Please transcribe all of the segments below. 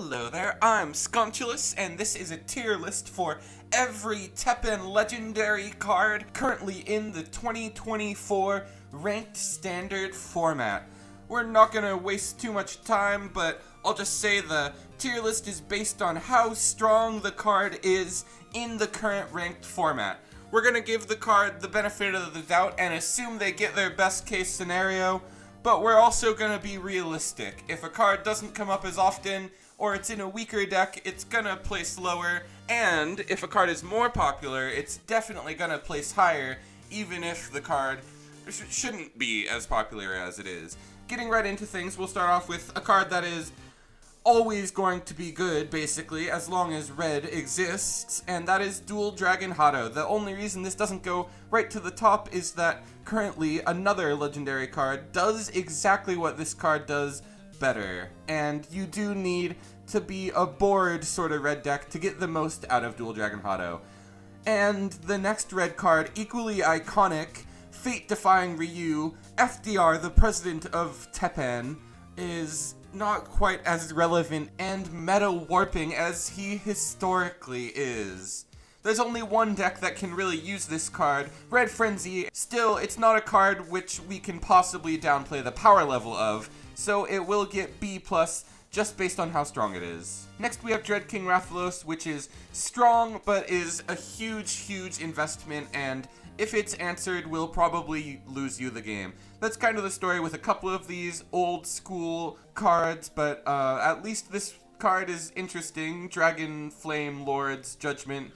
Hello there, I'm Sconchulus, and this is a tier list for every TEPPEN legendary card currently in the 2024 ranked standard format. We're not gonna waste too much time, but I'll just say the tier list is based on how strong the card is in the current ranked format. We're gonna give the card the benefit of the doubt and assume they get their best case scenario, but we're also gonna be realistic. If a card doesn't come up as often, or it's in a weaker deck, it's gonna place lower, and if a card is more popular, it's definitely gonna place higher, even if the card shouldn't be as popular as it is. Getting right into things, we'll start off with a card that is always going to be good, basically, as long as red exists, and that is Dual Dragon Hado. The only reason this doesn't go right to the top is that currently another legendary card does exactly what this card does better, and you do need to be a board sort of red deck to get the most out of Dual Dragon Hado. And the next red card, equally iconic, fate-defying Ryu, FDR, the president of TEPPEN, is not quite as relevant and meta-warping as he historically is. There's only one deck that can really use this card, Red Frenzy. Still, it's not a card which we can possibly downplay the power level of, so it will get B+, just based on how strong it is. Next we have Dread King Rathalos, which is strong, but is a huge investment, and if it's answered, will probably lose you the game. That's kind of the story with a couple of these old school cards, but at least this card is interesting. Dragon Flame Lord's Judgment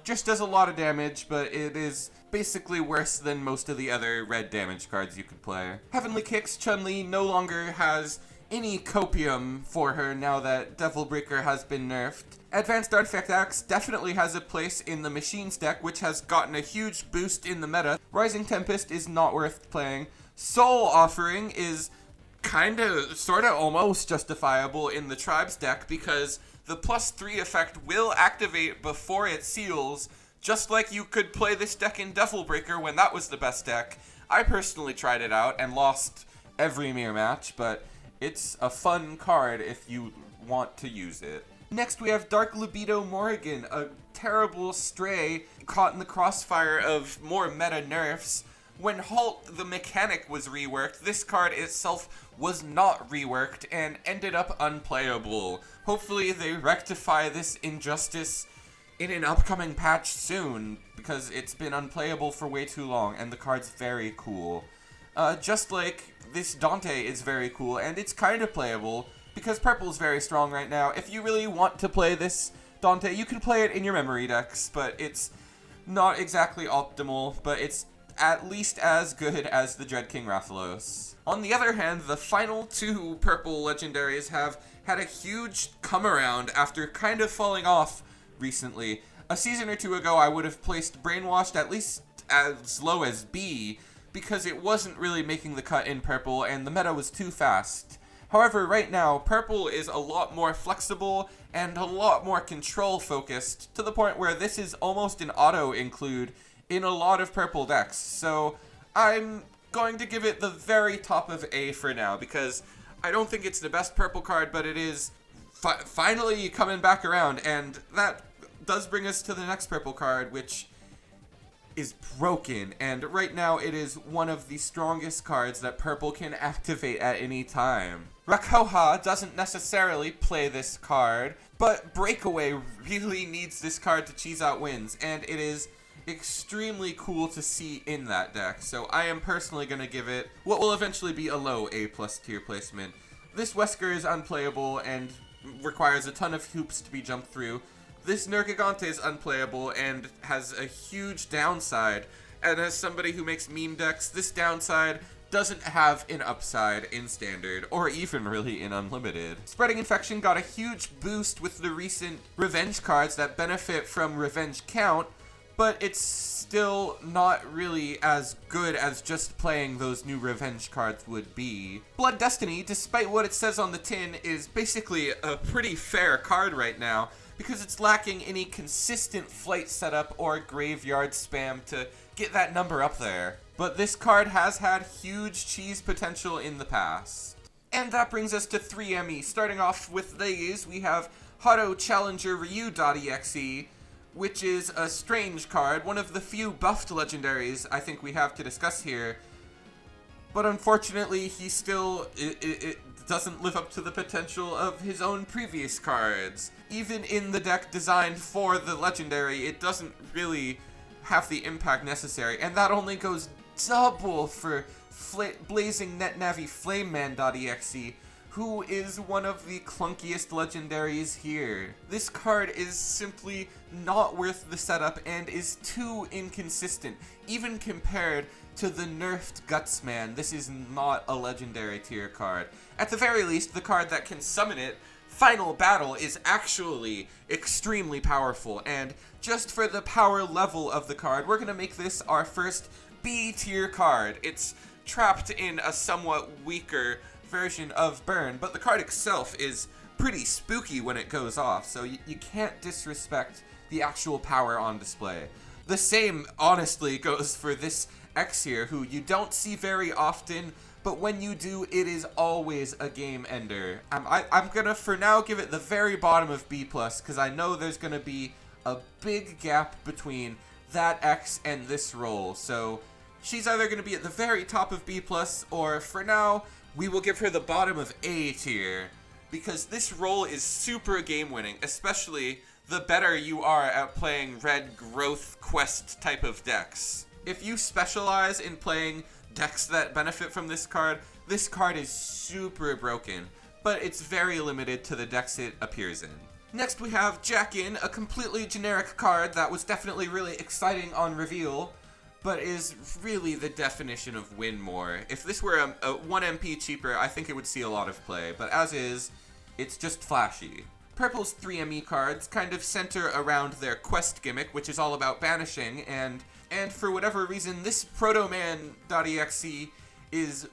just does a lot of damage, but it is basically worse than most of the other red damage cards you could play. Heavenly Kicks Chun-Li no longer has any copium for her now that Devil Breaker has been nerfed. Advanced Artifact Axe definitely has a place in the Machines deck, which has gotten a huge boost in the meta. Rising Tempest is not worth playing. Soul Offering is sorta almost justifiable in the Tribes deck because the +3 effect will activate before it seals, just like you could play this deck in Devil Breaker when that was the best deck. I personally tried it out and lost every mirror match, but it's a fun card if you want to use it. Next we have Dark Libido Morrigan, a terrible stray caught in the crossfire of more meta nerfs. When Halt the Mechanic was reworked, this card itself was not reworked and ended up unplayable. Hopefully they rectify this injustice in an upcoming patch soon, because it's been unplayable for way too long, and the card's very cool. Just like this Dante is very cool, and it's kind of playable, because purple's very strong right now. If you really want to play this Dante, you can play it in your memory decks, but it's not exactly optimal, but it's at least as good as the Dread King Rathalos. On the other hand, the final two purple legendaries have had a huge come around after kind of falling off recently. A season or two ago, I would have placed Brainwashed at least as low as B, because it wasn't really making the cut in purple and the meta was too fast. However, right now, purple is a lot more flexible and a lot more control focused, to the point where this is almost an auto include in a lot of purple decks. So I'm going to give it the very top of A for now, because I don't think it's the best purple card, but it is finally coming back around, and that does bring us to the next purple card, which is broken, and right now it is one of the strongest cards that purple can activate at any time. Rakoha doesn't necessarily play this card, but Breakaway really needs this card to cheese out wins, and it is extremely cool to see in that deck, so I am personally going to give it what will eventually be a low A+ tier placement. This Wesker is unplayable and requires a ton of hoops to be jumped through. This Nergigante is unplayable and has a huge downside, and as somebody who makes meme decks, this downside doesn't have an upside in Standard, or even really in Unlimited. Spreading Infection got a huge boost with the recent Revenge cards that benefit from Revenge Count, but it's still not really as good as just playing those new Revenge cards would be. Blood Destiny, despite what it says on the tin, is basically a pretty fair card right now, because it's lacking any consistent flight setup or graveyard spam to get that number up there. But this card has had huge cheese potential in the past. And that brings us to 3ME. Starting off with these, we have Hado Challenger Ryu.exe, which is a strange card, one of the few buffed legendaries I think we have to discuss here. But unfortunately, he still it doesn't live up to the potential of his own previous cards. Even in the deck designed for the legendary, it doesn't really have the impact necessary, and that only goes double for Blazing Netnavi Flameman.exe, who is one of the clunkiest legendaries here. This card is simply not worth the setup and is too inconsistent, even compared to the nerfed Gutsman. This is not a legendary tier card. At the very least, the card that can summon it, Final Battle, is actually extremely powerful, and just for the power level of the card, we're gonna make this our first B tier card. It's trapped in a somewhat weaker version of Burn, but the card itself is pretty spooky when it goes off, so you can't disrespect the actual power on display. The same, honestly, goes for this X here, who you don't see very often, but when you do, it is always a game ender. I'm gonna, for now, give it the very bottom of B+, because I know there's gonna be a big gap between that X and this roll, so she's either going to be at the very top of B+, or for now, we will give her the bottom of A tier, because this role is super game-winning, especially the better you are at playing red growth quest type of decks. If you specialize in playing decks that benefit from this card is super broken, but it's very limited to the decks it appears in. Next we have Jack-In, a completely generic card that was definitely really exciting on reveal, but is really the definition of win more. If this were a 1 MP cheaper, I think it would see a lot of play, but as is, it's just flashy. Purple's 3ME cards kind of center around their quest gimmick, which is all about banishing, and for whatever reason, this Protoman.exe is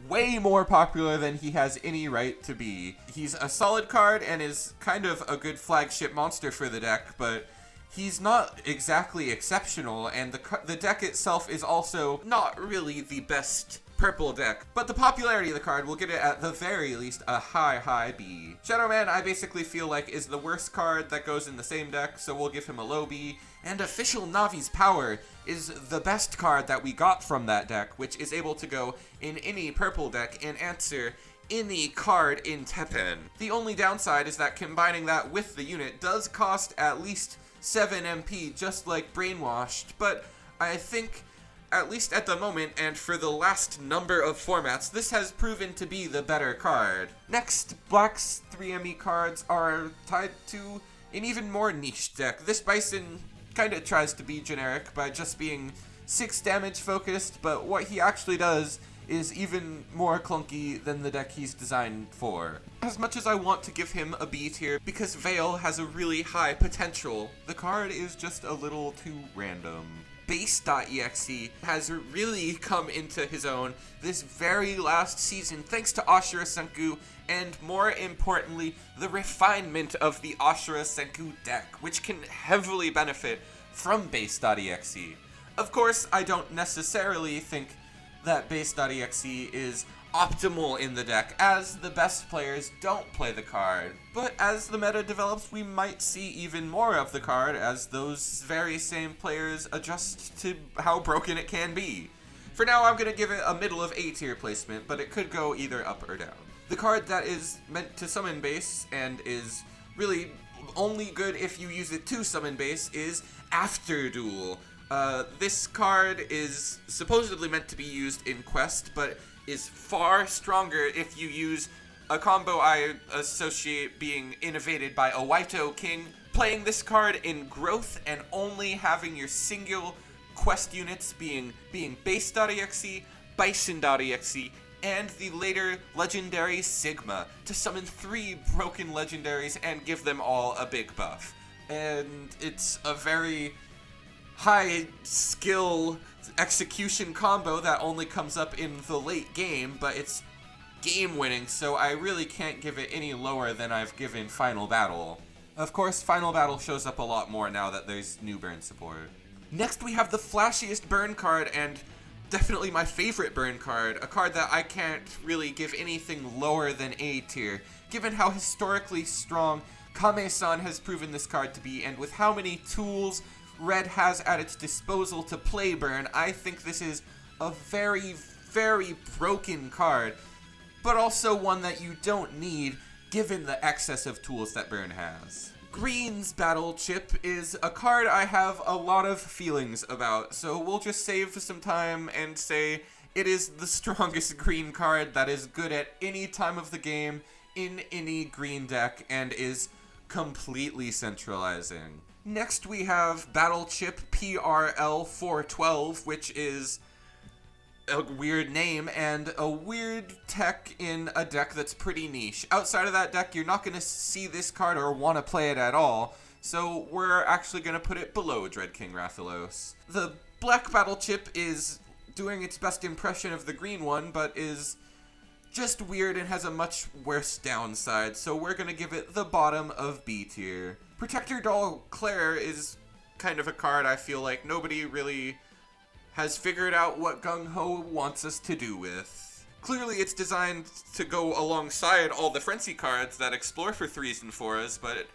way more popular than he has any right to be. He's a solid card and is kind of a good flagship monster for the deck, but he's not exactly exceptional, and the deck itself is also not really the best purple deck. But the popularity of the card will get it at the very least a high B. Shadowman, I basically feel like, is the worst card that goes in the same deck, so we'll give him a low B. And Official Navi's Power is the best card that we got from that deck, which is able to go in any purple deck and answer any card in TEPPEN. The only downside is that combining that with the unit does cost at least 7 MP, just like Brainwashed, but I think, at least at the moment and for the last number of formats, this has proven to be the better card. Next, Black's 3ME cards are tied to an even more niche deck. This Bison kinda tries to be generic by just being 6 damage focused, but what he actually does is even more clunky than the deck he's designed for. As much as I want to give him a B tier because Veil has a really high potential, the card is just a little too random. Base.exe has really come into his own this very last season thanks to Ashura Senku, and more importantly, the refinement of the Ashura Senku deck, which can heavily benefit from Base.exe. Of course, I don't necessarily think that Base.exe is optimal in the deck, as the best players don't play the card. But as the meta develops, we might see even more of the card as those very same players adjust to how broken it can be. For now, I'm going to give it a middle of A tier placement, but it could go either up or down. The card that is meant to summon base and is really only good if you use it to summon base is After Duel. This card is supposedly meant to be used in Quest, but is far stronger if you use a combo I associate being innovated by Owaito King. Playing this card in Growth and only having your single quest units being Base.exe, Bison.exe, and the later legendary Sigma to summon 3 broken legendaries and give them all a big buff. And it's a very high skill execution combo that only comes up in the late game, but it's game winning, so I really can't give it any lower than I've given Final Battle. Of course, Final Battle shows up a lot more now that there's new burn support. Next we have the flashiest burn card, and definitely my favorite burn card, a card that I can't really give anything lower than A tier, given how historically strong Kame-san has proven this card to be, and with how many tools Red has at its disposal to play burn. I think this is a very, very broken card, but also one that you don't need given the excess of tools that burn has. Green's Battle Chip is a card I have a lot of feelings about, so we'll just save some time and say it is the strongest green card that is good at any time of the game in any green deck and is completely centralizing. Next we have Battle Chip PRL 412, which is a weird name and a weird tech in a deck that's pretty niche. Outside of that deck, you're not going to see this card or want to play it at all, so we're actually going to put it below Dread King Rathalos. The Black Battle Chip is doing its best impression of the green one, but is just weird and has a much worse downside, so we're going to give it the bottom of B tier. Protector Doll Claire is kind of a card I feel like nobody really has figured out what Gung-Ho wants us to do with. Clearly it's designed to go alongside all the Frenzy cards that explore for 3s and 4s, but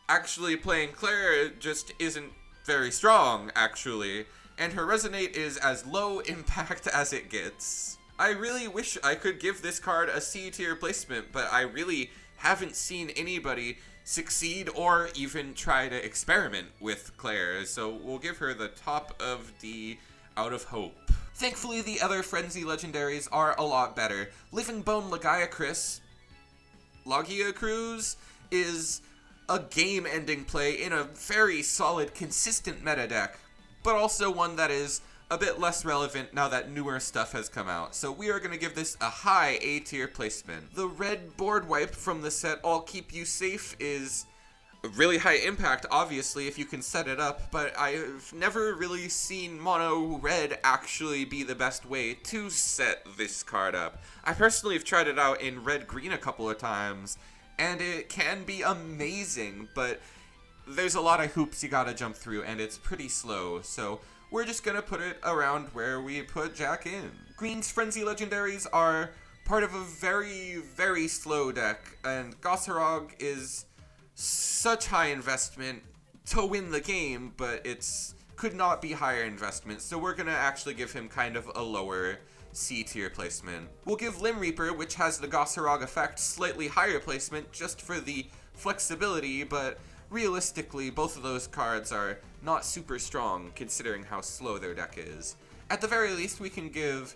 actually playing Claire just isn't very strong, actually, and her Resonate is as low impact as it gets. I really wish I could give this card a C tier placement, but I really haven't seen anybody succeed or even try to experiment with Claire, so we'll give her the top of D out of hope. Thankfully, the other Frenzy legendaries are a lot better. Living Bone Lagiacrus is a game-ending play in a very solid, consistent meta deck, but also one that is a bit less relevant now that newer stuff has come out, so we are going to give this a high A tier placement. The red board wipe from the set I'll Keep You Safe is really high impact, obviously, if you can set it up, but I've never really seen mono red actually be the best way to set this card up. I personally have tried it out in red-green a couple of times, and it can be amazing, but there's a lot of hoops you gotta jump through, and it's pretty slow, so we're just gonna put it around where we put Jack in. Green's Frenzy legendaries are part of a very, very slow deck, and Gossarog is such high investment to win the game, but it's could not be higher investment, so we're gonna actually give him kind of a lower C tier placement. We'll give Limb Reaper, which has the Gossarog effect, slightly higher placement just for the flexibility, but realistically both of those cards are not super strong considering how slow their deck is. At the very least, we can give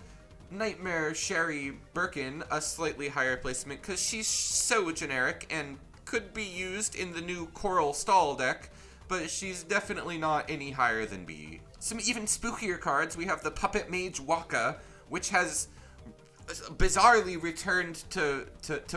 Nightmare Sherry Birkin a slightly higher placement because she's so generic and could be used in the new Coral Stall deck, but she's definitely not any higher than B. Some even spookier cards, we have the Puppet Mage Waka, which has bizarrely returned to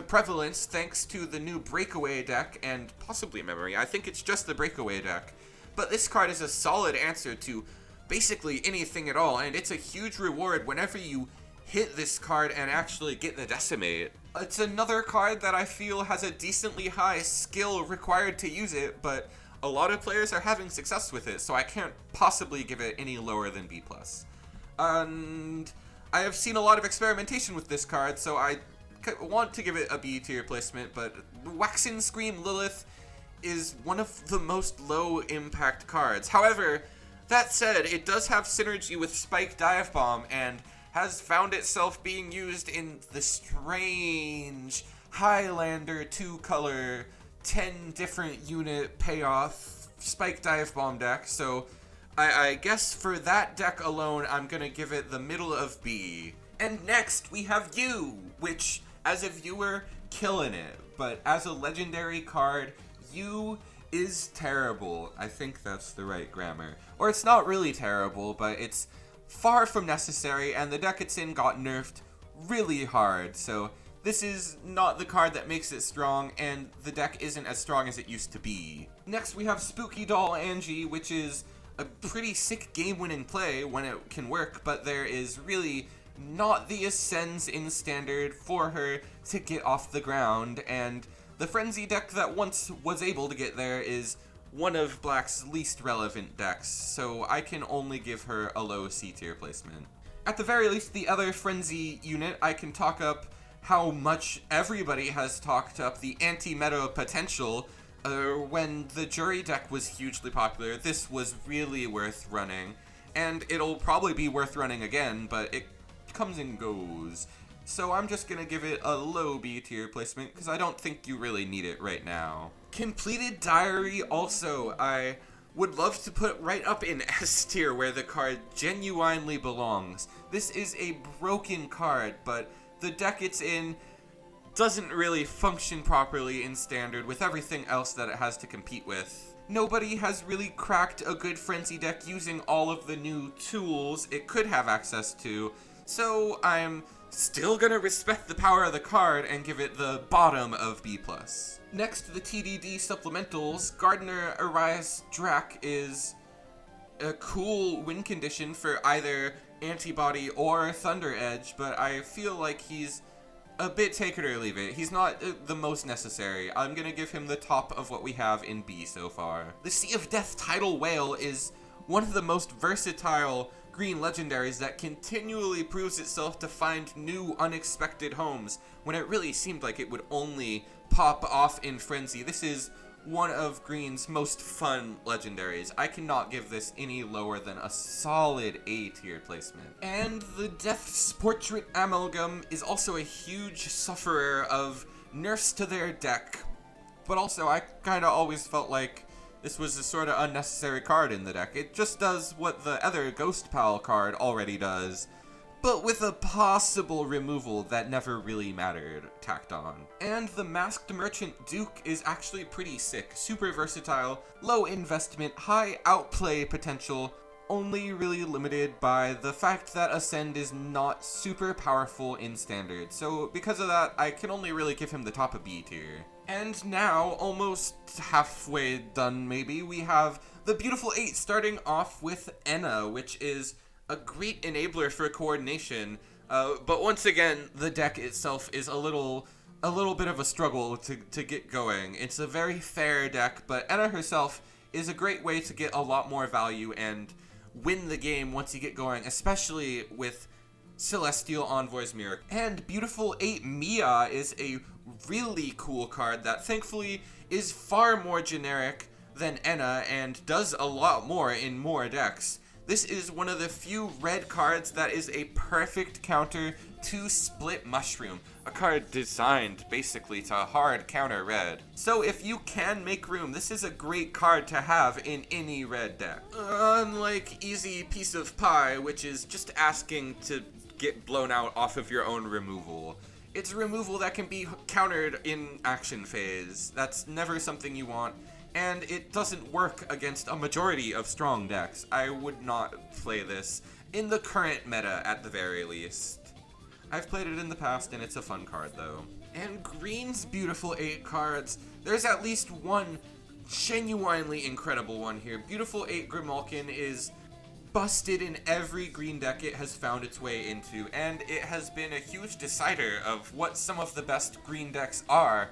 prevalence thanks to the new Breakaway deck and possibly Memory. I think it's just the Breakaway deck. But this card is a solid answer to basically anything at all, and it's a huge reward whenever you hit this card and actually get the Decimate. It's another card that I feel has a decently high skill required to use it, but a lot of players are having success with it, so I can't possibly give it any lower than B+. And I have seen a lot of experimentation with this card, so I want to give it a B tier placement, but Waxen Scream Lilith is one of the most low impact cards. However, that said, it does have synergy with Spike Dive Bomb and has found itself being used in the strange Highlander 2-color 10 different unit payoff Spike Dive Bomb deck, so I guess for that deck alone, I'm gonna give it the middle of B. And next, we have You, which, as a viewer, killing it, but as a legendary card, You is terrible. I think that's the right grammar. Or it's not really terrible, but it's far from necessary, and the deck it's in got nerfed really hard, so this is not the card that makes it strong, and the deck isn't as strong as it used to be. Next, we have Spooky Doll Angie, which is a pretty sick game-winning play when it can work, but there is really not the ascends in standard for her to get off the ground, and the Frenzy deck that once was able to get there is one of Black's least relevant decks, so I can only give her a low C tier placement. At the very least, the other Frenzy unit, I can talk up how much everybody has talked up the anti-meta potential. When the jury deck was hugely popular, this was really worth running. And it'll probably be worth running again, but it comes and goes. So I'm just gonna give it a low B tier placement, because I don't think you really need it right now. Completed Diary also, I would love to put right up in S tier, where the card genuinely belongs. This is a broken card, but the deck it's in doesn't really function properly in Standard with everything else that it has to compete with. Nobody has really cracked a good Frenzy deck using all of the new tools it could have access to, so I'm still gonna respect the power of the card and give it the bottom of B+. Next, the TDD supplementals. Gardener Arias Drac is a cool win condition for either Antibody or Thunder Edge, but I feel like he's a bit take it or leave it. He's not the most necessary. I'm gonna give him the top of what we have in B so far. The Sea of Death Tidal Whale is one of the most versatile green legendaries that continually proves itself to find new unexpected homes when it really seemed like it would only pop off in Frenzy. This is one of green's most fun legendaries. I cannot give this any lower than a solid A tier placement. And the Death's Portrait Amalgam is also a huge sufferer of nerfs to their deck, but also I kinda always felt like this was a sort of unnecessary card in the deck. It just does what the other Ghost Pal card already does, but with a possible removal that never really mattered tacked on. And the Masked Merchant Duke is actually pretty sick. Super versatile, low investment, high outplay potential, only really limited by the fact that Ascend is not super powerful in Standard. So because of that, I can only really give him the top of B tier. And now, almost halfway done maybe, we have the Beautiful 8 starting off with Enna, which is a great enabler for coordination, but once again, the deck itself is a little bit of a struggle to get going. It's a very fair deck, but Enna herself is a great way to get a lot more value and win the game once you get going, especially with Celestial Envoy's Mirror. And Beautiful 8 Mia is a really cool card that thankfully is far more generic than Enna and does a lot more in more decks. This is one of the few red cards that is a perfect counter to Split Mushroom, a card designed basically to hard counter red. So if you can make room, this is a great card to have in any red deck. Unlike Easy Piece of Pie, which is just asking to get blown out off of your own removal. It's removal that can be countered in action phase. That's never something you want, and it doesn't work against a majority of strong decks. I would not play this in the current meta at the very least. I've played it in the past and it's a fun card though. And green's Beautiful 8 cards, there's at least one genuinely incredible one here. Beautiful 8 Grimalkin is busted in every green deck it has found its way into, and it has been a huge decider of what some of the best green decks are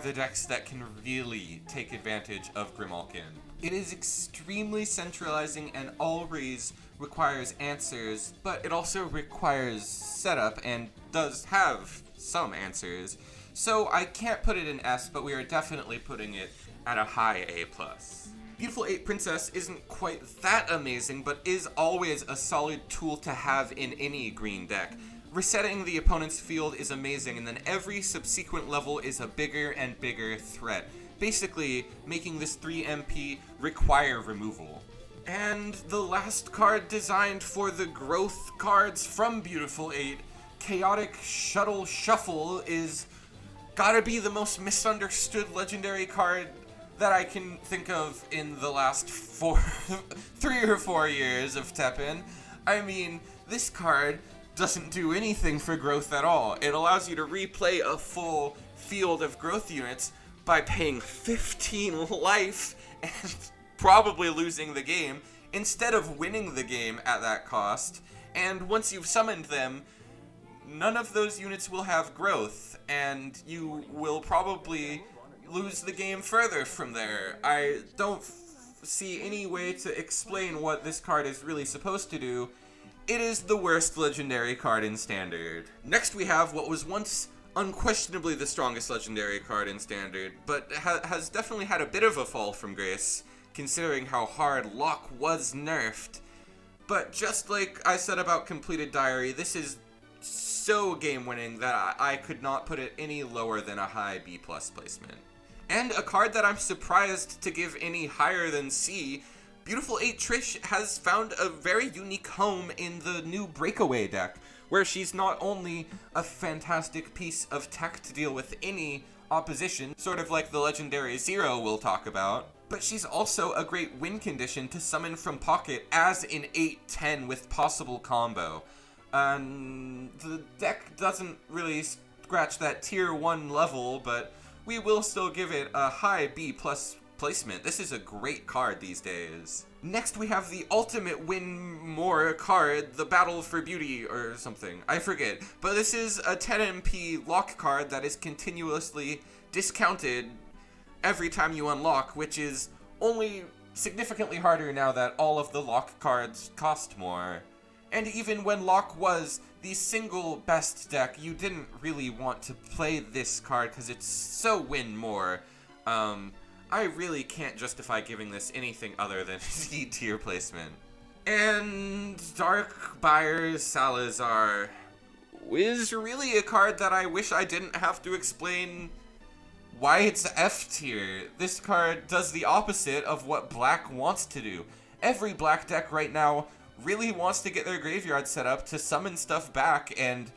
the decks that can really take advantage of Grimalkin. It is extremely centralizing and always requires answers, but it also requires setup and does have some answers. So I can't put it in S, but we are definitely putting it at a high A+. Beautiful 8 Princess isn't quite that amazing, but is always a solid tool to have in any green deck. Resetting the opponent's field is amazing, and then every subsequent level is a bigger and bigger threat, basically making this 3 MP require removal. And the last card designed for the growth cards from Beautiful 8, Chaotic Shuttle Shuffle, is gotta be the most misunderstood legendary card that I can think of in the last 3 or 4 years of TEPPEN. I mean, this card doesn't do anything for growth at all. It allows you to replay a full field of growth units by paying 15 life and probably losing the game, instead of winning the game at that cost. And once you've summoned them, none of those units will have growth, and you will probably lose the game further from there. I don't see any way to explain what this card is really supposed to do, It is the worst legendary card in Standard. Next we have what was once unquestionably the strongest legendary card in Standard, but has definitely had a bit of a fall from grace, considering how hard Lock was nerfed. But just like I said about Completed Diary, this is so game-winning that I could not put it any lower than a high B+ placement. And a card that I'm surprised to give any higher than C, Beautiful 8 Trish has found a very unique home in the new Breakaway deck, where she's not only a fantastic piece of tech to deal with any opposition, sort of like the legendary Zero we'll talk about, but she's also a great win condition to summon from pocket as an 8/10 with possible combo. The deck doesn't really scratch that tier 1 level, but we will still give it a high B+ placement. This is a great card these days. Next we have the ultimate win more card, the Battle for Beauty or something, I forget. But this is a 10 MP lock card that is continuously discounted every time you unlock, which is only significantly harder now that all of the lock cards cost more. And even when Lock was the single best deck, you didn't really want to play this card because it's so win more. I really can't justify giving this anything other than C tier placement. And Daymare Salazar is really a card that I wish I didn't have to explain why it's F tier. This card does the opposite of what Black wants to do. Every Black deck right now really wants to get their graveyard set up to summon stuff back, and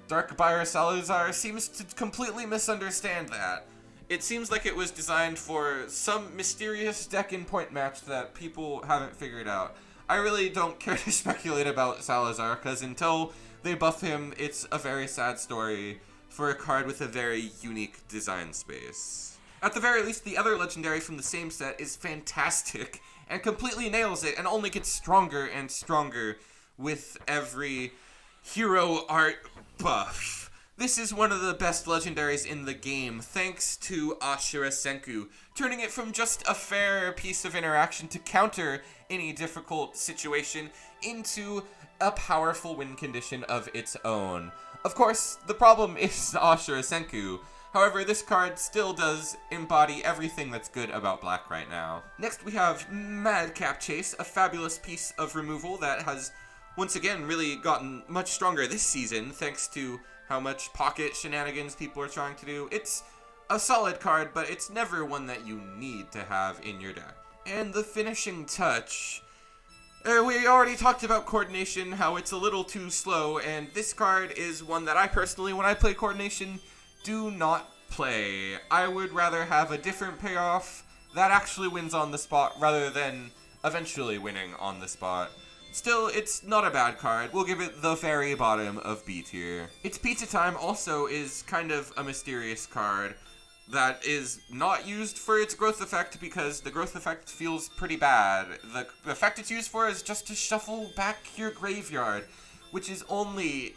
Daymare Salazar seems to completely misunderstand that. It seems like it was designed for some mysterious deck in point match that people haven't figured out. I really don't care to speculate about Salazar, because until they buff him, it's a very sad story for a card with a very unique design space. At the very least, the other legendary from the same set is fantastic, and completely nails it, and only gets stronger and stronger with every hero art buff. This is one of the best legendaries in the game, thanks to Ashura Senku, turning it from just a fair piece of interaction to counter any difficult situation into a powerful win condition of its own. Of course, the problem is Ashura Senku. However, this card still does embody everything that's good about Black right now. Next we have Madcap Chase, a fabulous piece of removal that has once again really gotten much stronger this season thanks to how much pocket shenanigans people are trying to do. It's a solid card, but it's never one that you need to have in your deck. And the finishing touch. We already talked about coordination, how it's a little too slow, and this card is one that I personally, when I play coordination, do not play. I would rather have a different payoff that actually wins on the spot rather than eventually winning on the spot. Still, it's not a bad card. We'll give it the very bottom of B tier. Its Pizza Time also is kind of a mysterious card that is not used for its growth effect because the growth effect feels pretty bad. The effect it's used for is just to shuffle back your graveyard, which is only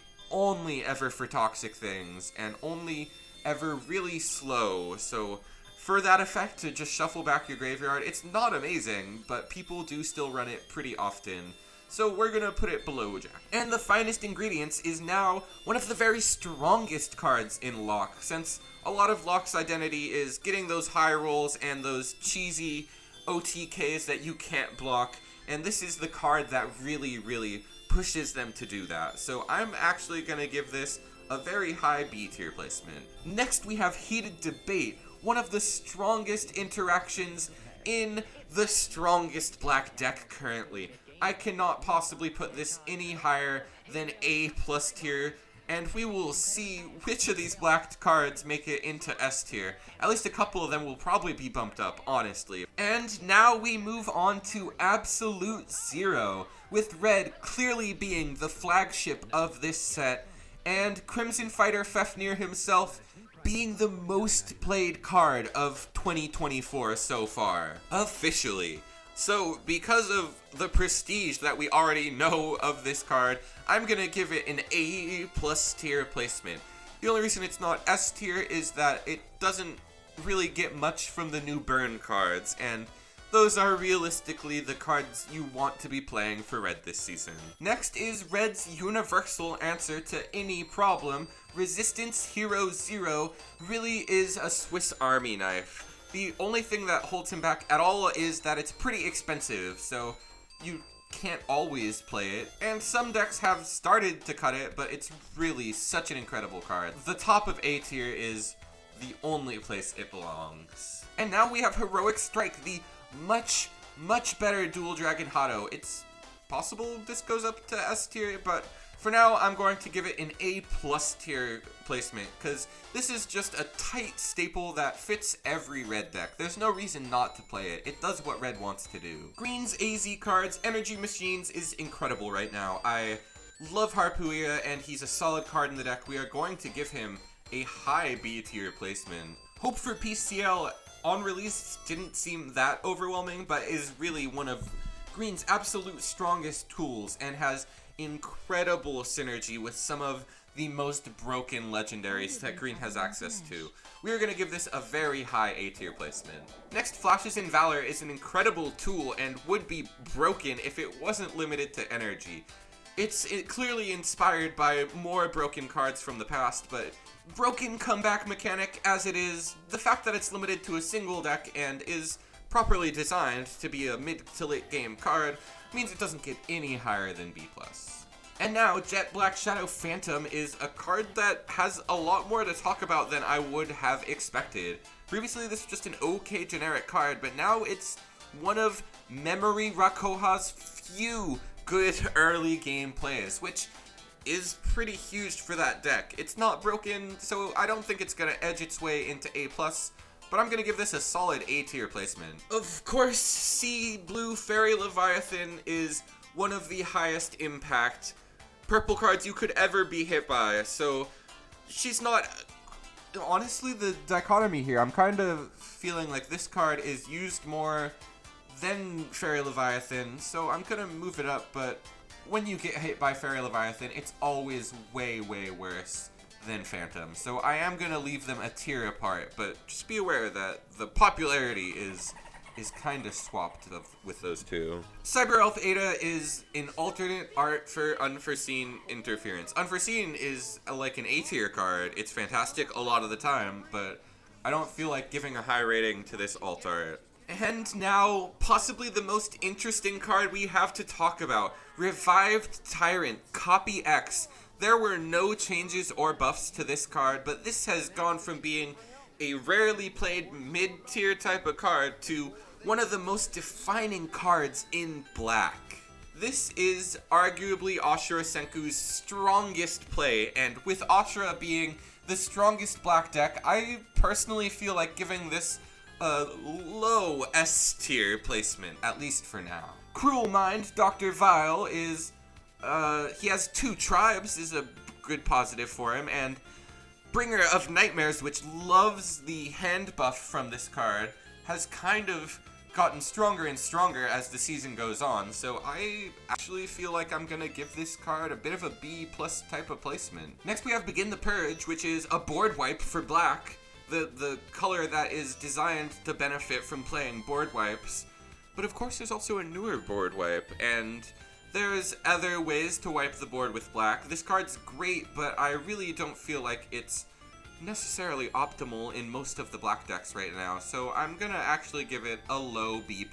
ever for toxic things and only ever really slow. So for that effect to just shuffle back your graveyard, it's not amazing, but people do still run it pretty often. So we're gonna put it below Jack. And the Finest Ingredients is now one of the very strongest cards in Lock, since a lot of Lock's identity is getting those high rolls and those cheesy OTKs that you can't block, and this is the card that really pushes them to do that. So I'm actually gonna give this a very high B tier placement. Next we have Heated Debate, one of the strongest interactions in the strongest Black deck currently. I cannot possibly put this any higher than A+ tier, and we will see which of these Black cards make it into S tier. At least a couple of them will probably be bumped up, honestly. And now we move on to Absolute Zero, with Red clearly being the flagship of this set, and Crimson Fighter Fafnir himself being the most played card of 2024 so far, officially. So, because of the prestige that we already know of this card, I'm gonna give it an A+ tier placement. The only reason it's not S tier is that it doesn't really get much from the new burn cards, and those are realistically the cards you want to be playing for Red this season. Next is Red's universal answer to any problem. Resistance Hero Zero really is a Swiss Army knife. The only thing that holds him back at all is that it's pretty expensive, so you can't always play it, and some decks have started to cut it, but it's really such an incredible card. The top of A tier is the only place it belongs. And now we have Heroic Strike, the much better Dual Dragon Hado. It's possible this goes up to S tier, but for now I'm going to give it an A+ tier placement, because this is just a tight staple that fits every Red deck. There's no reason not to play it. It does what Red wants to do. Green's AZ cards, Energy Machines, is incredible right now. I love Harpooia, and he's a solid card in the deck. We are going to give him a high B tier placement. Hope for PCL on release didn't seem that overwhelming, but is really one of Green's absolute strongest tools and has incredible synergy with some of the most broken legendaries that Green has access to. We are going to give this a very high A tier placement. Next, Flashes in Valor is an incredible tool and would be broken if it wasn't limited to energy. It's clearly inspired by more broken cards from the past, but broken comeback mechanic as it is, the fact that it's limited to a single deck and is properly designed to be a mid to late game card means it doesn't get any higher than B+. And now, Jet Black Shadow Phantom is a card that has a lot more to talk about than I would have expected. Previously, this was just an okay generic card, but now it's one of Memory Rakoha's few good early game plays, which is pretty huge for that deck. It's not broken, so I don't think it's gonna edge its way into A+, but I'm gonna give this a solid A tier placement. Of course, Sea Blue Fairy Leviathan is one of the highest impact purple cards you could ever be hit by, so she's not... Honestly, the dichotomy here, I'm kind of feeling like this card is used more than Fairy Leviathan, so I'm gonna move it up, but when you get hit by Fairy Leviathan, it's always way worse than Phantom. So I am gonna leave them a tier apart, but just be aware that the popularity is kind of swapped with those two. Cyber Elf Ada is an alternate art for Unforeseen Interference. Unforeseen is like an A tier card. It's fantastic a lot of the time, but I don't feel like giving a high rating to this alt art. And now, possibly the most interesting card we have to talk about, Revived Tyrant, Copy X. There were no changes or buffs to this card, but this has gone from being a rarely played mid-tier type of card to one of the most defining cards in Black. This is arguably Ashura Senku's strongest play, and with Ashura being the strongest Black deck, I personally feel like giving this a low S tier placement, at least for now. Cruel Mind, Dr. Vile is, he has 2 tribes, is a good positive for him, and Bringer of Nightmares, which loves the hand buff from this card, has kind of gotten stronger and stronger as the season goes on, so I actually feel like I'm gonna give this card a bit of a B+ type of placement. Next we have Begin the Purge, which is a board wipe for Black, the color that is designed to benefit from playing board wipes. But of course there's also a newer board wipe, and there's other ways to wipe the board with Black. This card's great, but I really don't feel like it's necessarily optimal in most of the Black decks right now, so I'm gonna actually give it a low B+.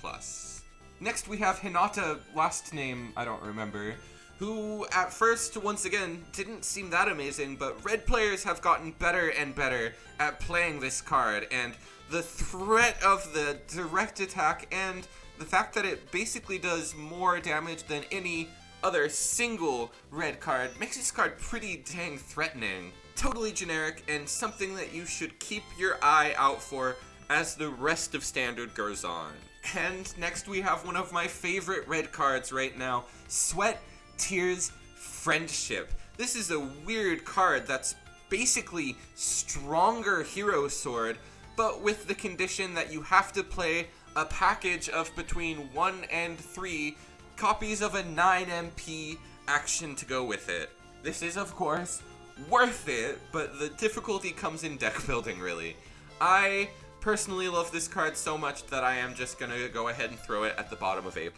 Next we have Hinata, last name I don't remember, who at first, once again, didn't seem that amazing, but Red players have gotten better and better at playing this card, and the threat of the direct attack and the fact that it basically does more damage than any other single Red card makes this card pretty dang threatening. Totally generic, and something that you should keep your eye out for as the rest of Standard goes on. And next we have one of my favorite Red cards right now, Sweat, Tears, Friendship. This is a weird card that's basically stronger Hero Sword, but with the condition that you have to play a package of between 1 and 3 copies of a 9 MP action to go with it. This is, of course, worth it, but the difficulty comes in deck building, really. I personally love this card so much that I am just gonna go ahead and throw it at the bottom of A+.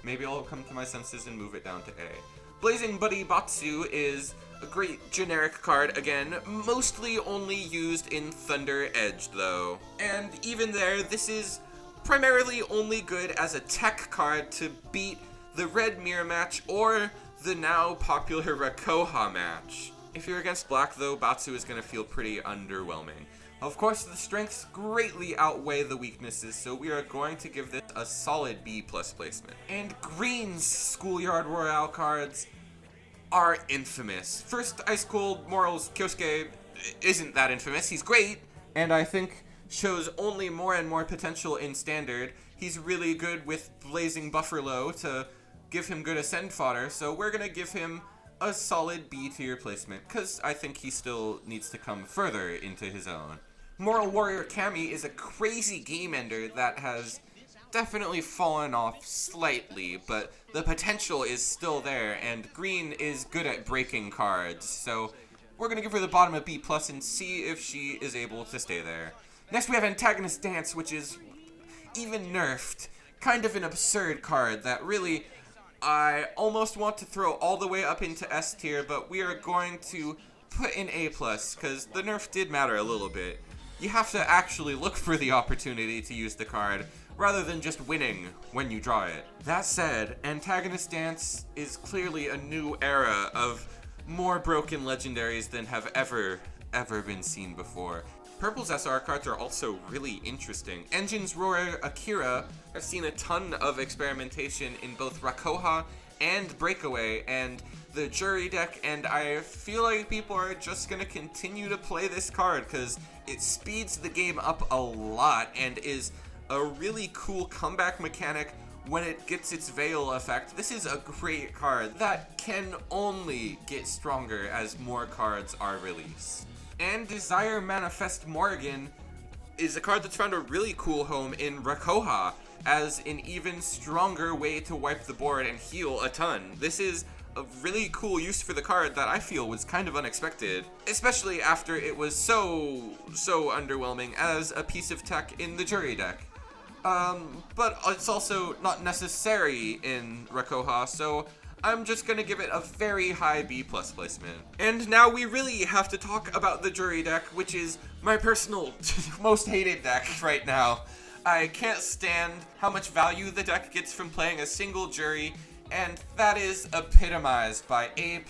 Maybe I'll come to my senses and move it down to A. Blazing Buddy Batsu is a great generic card, again, mostly only used in Thunder Edge though. And even there, this is primarily only good as a tech card to beat the red mirror match or the now popular Rakoha match. If you're against black though, Batsu is going to feel pretty underwhelming. Of course, the strengths greatly outweigh the weaknesses, so we are going to give this a solid B+ placement. And green's Schoolyard Royale cards are infamous. First, Ice Cold Morals Kyosuke isn't that infamous. He's great, and I think shows only more and more potential in Standard. He's really good with Blazing Bufferlow to give him good Ascend fodder, so we're gonna give him a solid B tier placement, because I think he still needs to come further into his own. Moral Warrior Kami is a crazy game ender that has definitely fallen off slightly, but the potential is still there, and green is good at breaking cards, so we're gonna give her the bottom of B+ and see if she is able to stay there. Next we have Antagonist Dance, which is even nerfed. Kind of an absurd card that really I almost want to throw all the way up into S tier, but we are going to put in A+, because the nerf did matter a little bit. You have to actually look for the opportunity to use the card, rather than just winning when you draw it. That said, Antagonist Dance is clearly a new era of more broken legendaries than have ever been seen before. Purple's SR cards are also really interesting. Engine's Roar Akira have seen a ton of experimentation in both Rakoha and Breakaway and the Jury deck, and I feel like people are just gonna continue to play this card because it speeds the game up a lot and is a really cool comeback mechanic when it gets its Veil effect. This is a great card that can only get stronger as more cards are released. And Desire Manifest Morrigan is a card that's found a really cool home in Rakoha as an even stronger way to wipe the board and heal a ton. This is a really cool use for the card that I feel was kind of unexpected, especially after it was so underwhelming as a piece of tech in the Jury deck. But it's also not necessary in Rakoha, so I'm just gonna give it a very high B+ placement. And now we really have to talk about the Jury deck, which is my personal most hated deck right now. I can't stand how much value the deck gets from playing a single Jury, and that is epitomized by A+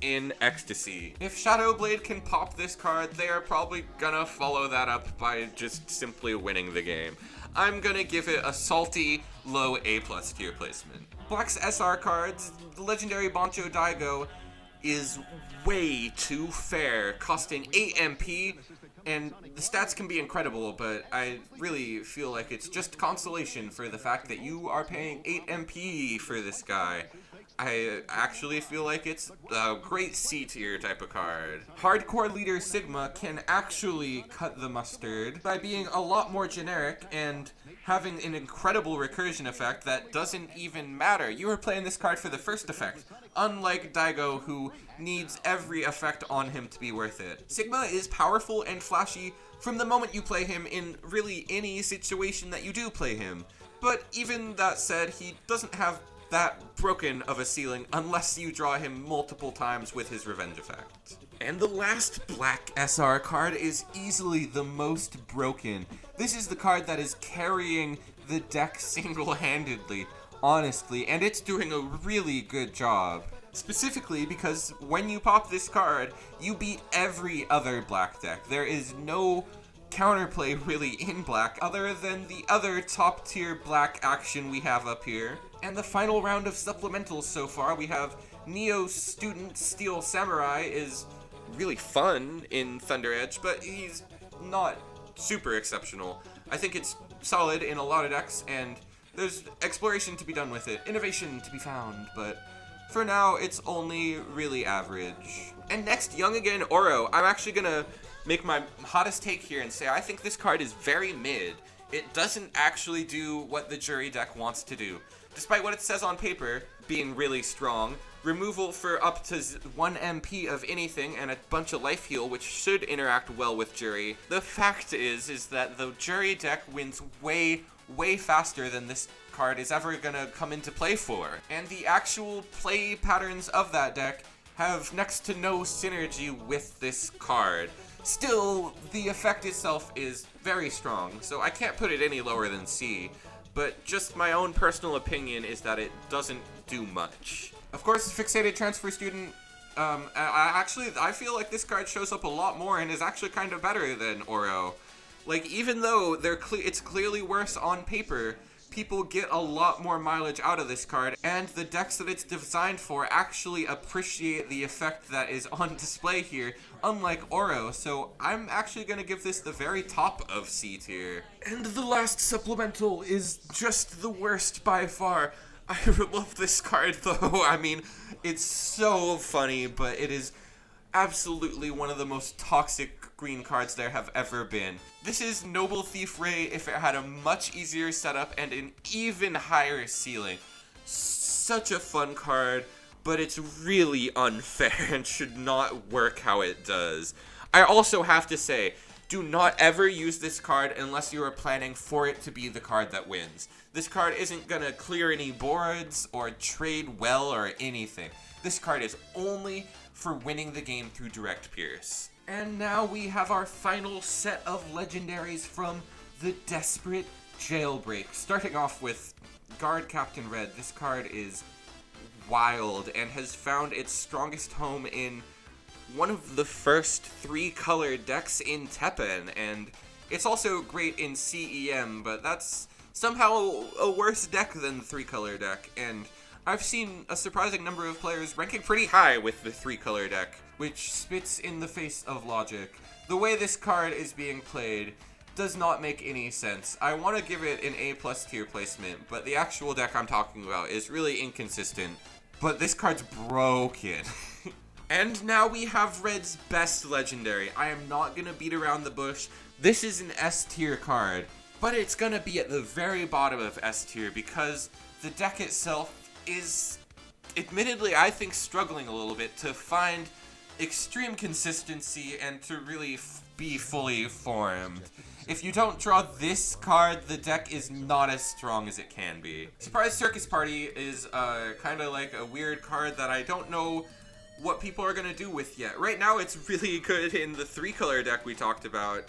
in Ecstasy. If Shadowblade can pop this card, they are probably gonna follow that up by just simply winning the game. I'm gonna give it a salty, low A+ tier placement. Black's SR cards, the legendary Bancho Daigo is way too fair, costing 8 MP, and the stats can be incredible, but I really feel like it's just consolation for the fact that you are paying 8 MP for this guy. I actually feel like it's a great C tier type of card. Hardcore Leader Sigma can actually cut the mustard by being a lot more generic and having an incredible recursion effect that doesn't even matter. You are playing this card for the first effect, unlike Daigo, who needs every effect on him to be worth it. Sigma is powerful and flashy from the moment you play him in really any situation that you do play him. But even that said, he doesn't have that broken of a ceiling unless you draw him multiple times with his revenge effect. And the last black SR card is easily the most broken. This is the card that is carrying the deck single-handedly, honestly, and it's doing a really good job. Specifically because when you pop this card, you beat every other black deck. There is no counterplay really in black other than the other top tier black action we have up here. And the final round of supplementals so far, we have Neo Student Steel Samurai is really fun in Thunder Edge, but he's not super exceptional. I think it's solid in a lot of decks, and there's exploration to be done with it, innovation to be found, but for now, it's only really average. And next, Young Again Oro. I'm actually gonna make my hottest take here and say I think this card is very mid. It doesn't actually do what the Jury deck wants to do. Despite what it says on paper, being really strong, removal for up to 1 MP of anything, and a bunch of life heal, which should interact well with Jury. The fact is that the Jury deck wins way faster than this card is ever gonna come into play for. And the actual play patterns of that deck have next to no synergy with this card. Still, the effect itself is very strong, so I can't put it any lower than C, but just my own personal opinion is that it doesn't do much. Of course, Fixated Transfer Student, I feel like this card shows up a lot more and is actually kind of better than Oro. Like, even though it's clearly worse on paper, people get a lot more mileage out of this card, and the decks that it's designed for actually appreciate the effect that is on display here, unlike Oro, so I'm actually going to give this the very top of C tier. And the last supplemental is just the worst by far. I love this card, though. I mean, it's so funny, but it is absolutely one of the most toxic green cards there have ever been. This is Noble Thief Ray if it had a much easier setup and an even higher ceiling. Such a fun card, but it's really unfair and should not work how it does. I also have to say, do not ever use this card unless you are planning for it to be the card that wins. This card isn't gonna clear any boards or trade well or anything. This card is only for winning the game through direct pierce. And now we have our final set of legendaries from the Desperate Jailbreak. Starting off with Guard Captain Red. This card is wild and has found its strongest home in one of the first 3-color decks in TEPPEN, and it's also great in CEM, but that's somehow a worse deck than the 3-color deck, and I've seen a surprising number of players ranking pretty high with the 3-color deck, which spits in the face of logic. The way this card is being played does not make any sense. I want to give it an A+ tier placement, but the actual deck I'm talking about is really inconsistent, but this card's broken. And now we have Red's best legendary. I am not going to beat around the bush. This is an S tier card, but it's going to be at the very bottom of S tier because the deck itself is, admittedly, I think, struggling a little bit to find extreme consistency and to really be fully formed. If you don't draw this card, the deck is not as strong as it can be. Surprise Circus Party is kind of like a weird card that I don't know what people are going to do with yet. Right now it's really good in the 3-color deck we talked about,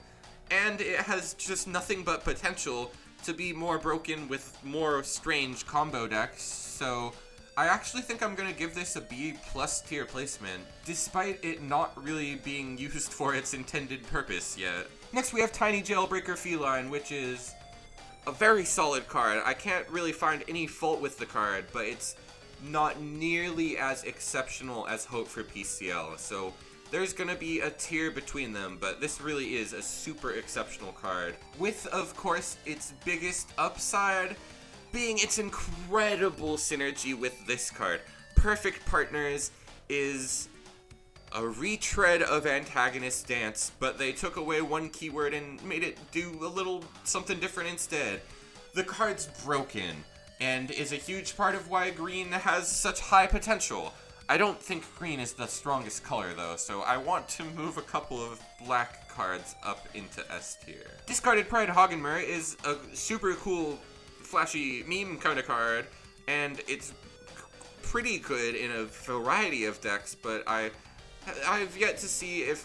and it has just nothing but potential to be more broken with more strange combo decks, so I actually think I'm going to give this a B+ tier placement, despite it not really being used for its intended purpose yet. Next we have Tiny Jailbreaker Feline, which is a very solid card. I can't really find any fault with the card, but it's not nearly as exceptional as Hope for PCL, so there's gonna be a tier between them, but this really is a super exceptional card. With, of course, its biggest upside being its incredible synergy with this card. Perfect Partners is a retread of Antagonist Dance, but they took away one keyword and made it do a little something different instead. The card's broken, and is a huge part of why green has such high potential. I don't think green is the strongest color though, so I want to move a couple of black cards up into S tier. Discarded Pride Hagenmer is a super cool, flashy meme kind of card, and it's pretty good in a variety of decks, but I've yet to see if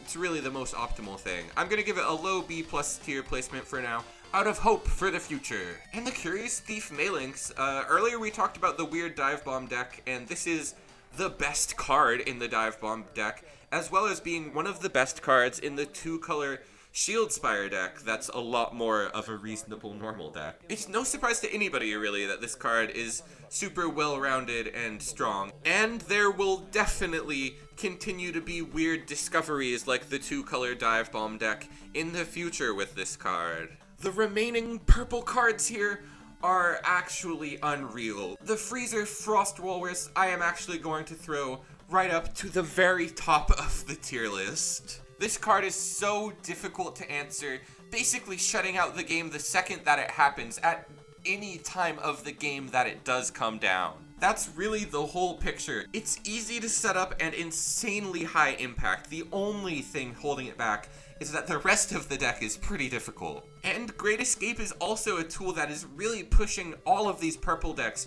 it's really the most optimal thing. I'm gonna give it a low B+ tier placement for now, out of hope for the future. And the Curious Thief Malinx. Earlier we talked about the weird Dive Bomb deck, and this is the best card in the Dive Bomb deck, as well as being one of the best cards in the 2-color Shield Spire deck that's a lot more of a reasonable normal deck. It's no surprise to anybody, really, that this card is super well-rounded and strong, and there will definitely continue to be weird discoveries like the 2-color Dive Bomb deck in the future with this card. The remaining purple cards here are actually unreal. The Freezer Frost Walrus I am actually going to throw right up to the very top of the tier list. This card is so difficult to answer, basically shutting out the game the second that it happens at any time of the game that it does come down. That's really the whole picture. It's easy to set up and insanely high impact. The only thing holding it back is that the rest of the deck is pretty difficult. And Great Escape is also a tool that is really pushing all of these purple decks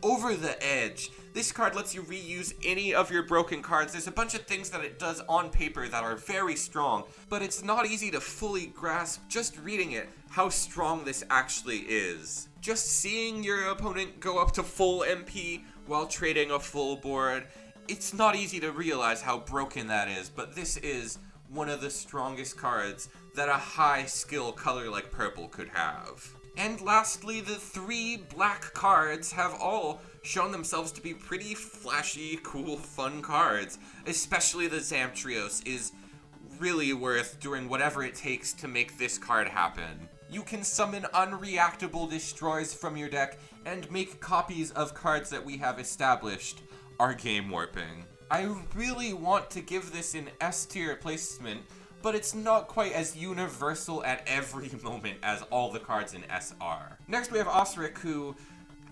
over the edge. This card lets you reuse any of your broken cards. There's a bunch of things that it does on paper that are very strong, but it's not easy to fully grasp just reading it how strong this actually is. Just seeing your opponent go up to full MP while trading a full board, it's not easy to realize how broken that is, but this is one of the strongest cards that a high skill color like purple could have. And lastly, the 3 black cards have all shown themselves to be pretty flashy, cool, fun cards. Especially the Zamtrios is really worth doing whatever it takes to make this card happen. You can summon unreactable destroys from your deck and make copies of cards that we have established are game warping. I really want to give this an S tier placement, but it's not quite as universal at every moment as all the cards in SR. Next we have Osric, who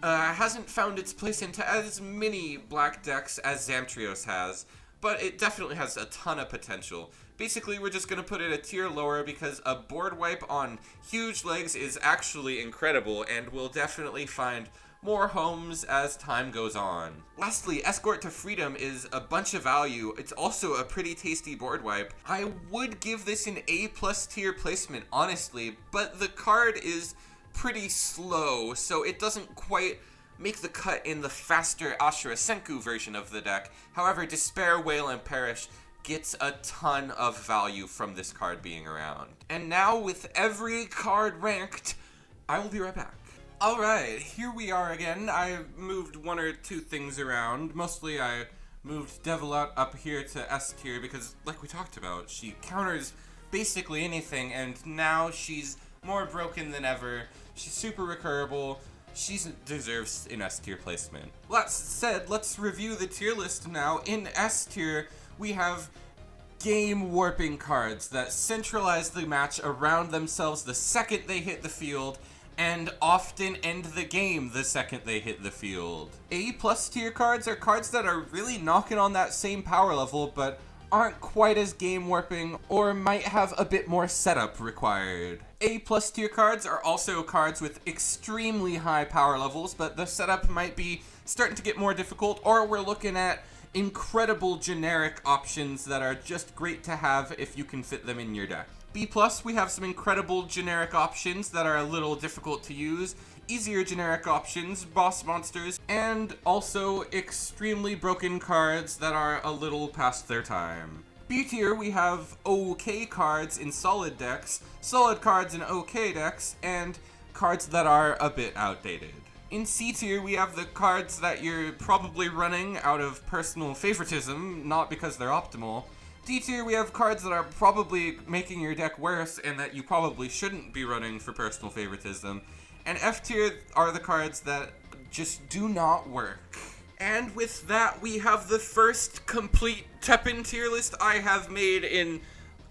hasn't found its place into as many black decks as Zamtrios has, but it definitely has a ton of potential. Basically, we're just going to put it a tier lower because a board wipe on huge legs is actually incredible and will definitely find more homes as time goes on. Lastly, Escort to Freedom is a bunch of value. It's also a pretty tasty board wipe. I would give this an A+ tier placement, honestly, but the card is pretty slow, so it doesn't quite make the cut in the faster Ashura Senku version of the deck. However, Despair, Wail, and Perish gets a ton of value from this card being around. And now, with every card ranked, I will be right back. Alright, here we are again. I moved 1 or 2 things around. Mostly I moved Devil Out up here to S tier because, like we talked about, she counters basically anything, and now she's more broken than ever. She's super recurable. She deserves an S tier placement. That said, let's review the tier list now. In S tier, we have game warping cards that centralize the match around themselves the second they hit the field, and often end the game the second they hit the field. A+ tier cards are cards that are really knocking on that same power level, but aren't quite as game warping, or might have a bit more setup required. A+ tier cards are also cards with extremely high power levels, but the setup might be starting to get more difficult, or we're looking at incredible generic options that are just great to have if you can fit them in your deck. B+, we have some incredible generic options that are a little difficult to use, easier generic options, boss monsters, and also extremely broken cards that are a little past their time. B tier, we have okay cards in solid decks, solid cards in okay decks, and cards that are a bit outdated. In C tier, we have the cards that you're probably running out of personal favoritism, not because they're optimal. D tier, we have cards that are probably making your deck worse and that you probably shouldn't be running for personal favoritism. And F tier are the cards that just do not work. And with that, we have the first complete TEPPEN tier list I have made in,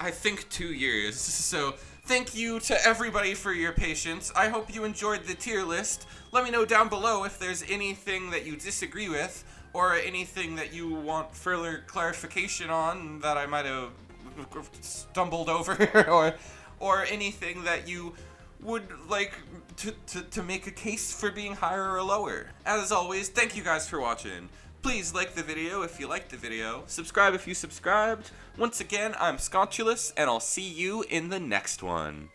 I think, 2 years. So thank you to everybody for your patience. I hope you enjoyed the tier list. Let me know down below if there's anything that you disagree with, or anything that you want further clarification on that I might have stumbled over, or anything that you would like to make a case for being higher or lower. As always, thank you guys for watching. Please like the video if you liked the video, subscribe if you subscribed. Once again, I'm Scontulus, and I'll see you in the next one.